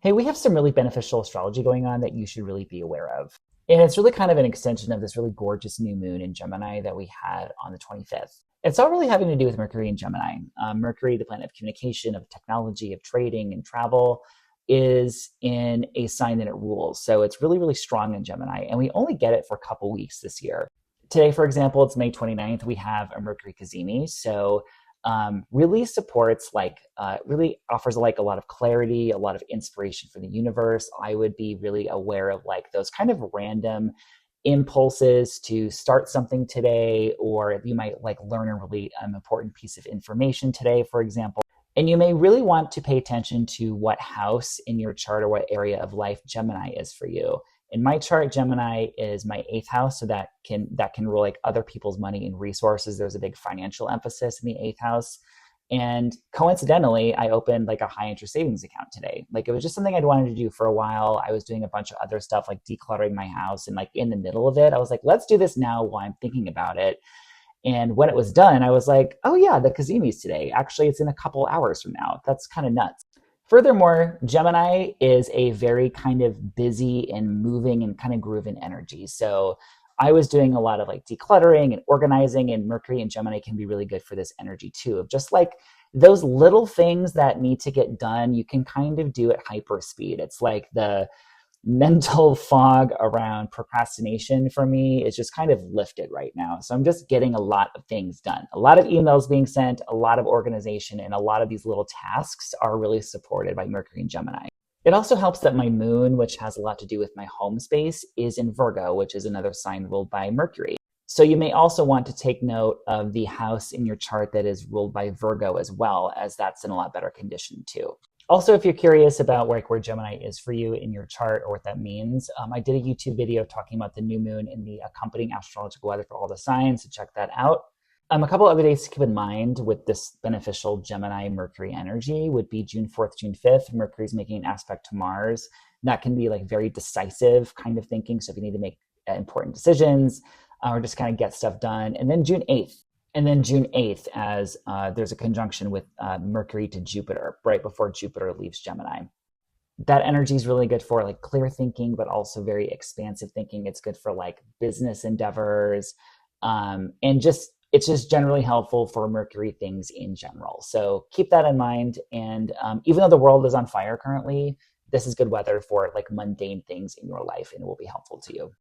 Hey, we have some really beneficial astrology going on that you should really be aware of. And it's really kind of an extension of this really gorgeous new moon in Gemini that we had on the 25th. It's all really having to do with Mercury and Gemini. Mercury, the planet of communication, of technology, of trading and travel, is in a sign that it rules. So it's really, really strong in Gemini. And we only get it for a couple weeks this year. Today, for example, it's May 29th. We have a Mercury Cazimi. So really supports really offers like a lot of clarity, a lot of inspiration for the universe. I would be really aware of like those kind of random impulses to start something today, or you might like learn a really important piece of information today, for example. And you may really want to pay attention to what house in your chart or what area of life Gemini is for you. In my chart, Gemini is my eighth house, so that can rule like other people's money and resources. There's a big financial emphasis in the eighth house. And coincidentally, I opened like a high interest savings account today. Like it was just something I'd wanted to do for a while. I was doing a bunch of other stuff like decluttering my house, and like in the middle of it, I was like, let's do this now while I'm thinking about it. And when it was done, I was like, oh yeah, the Cazimi's today. Actually, it's in a couple hours from now. That's kind of nuts. Furthermore, Gemini is a very kind of busy and moving and kind of grooving energy. So I was doing a lot of like decluttering and organizing, and Mercury and Gemini can be really good for this energy too, of just like those little things that need to get done, you can kind of do at hyper speed. It's like the mental fog around procrastination for me is just kind of lifted right now. So I'm just getting a lot of things done, a lot of emails being sent, a lot of organization, and a lot of these little tasks are really supported by Mercury and Gemini. It also helps that my moon, which has a lot to do with my home space, is in Virgo, which is another sign ruled by Mercury. So you may also want to take note of the house in your chart that is ruled by Virgo as well, as that's in a lot better condition too. Also, if you're curious about where Gemini is for you in your chart or what that means, I did a YouTube video talking about the new moon and the accompanying astrological weather for all the signs, so check that out. A couple other days to keep in mind with this beneficial Gemini-Mercury energy would be June 4th, June 5th. Mercury's making an aspect to Mars. That can be like very decisive kind of thinking, so if you need to make important decisions or just kind of get stuff done. And then June 8th. And then June 8th, as there's a conjunction with Mercury to Jupiter, right before Jupiter leaves Gemini. That energy is really good for like clear thinking, but also very expansive thinking. It's good for like business endeavors, and it's just generally helpful for Mercury things in general. So keep that in mind. And even though the world is on fire currently, this is good weather for like mundane things in your life, and it will be helpful to you.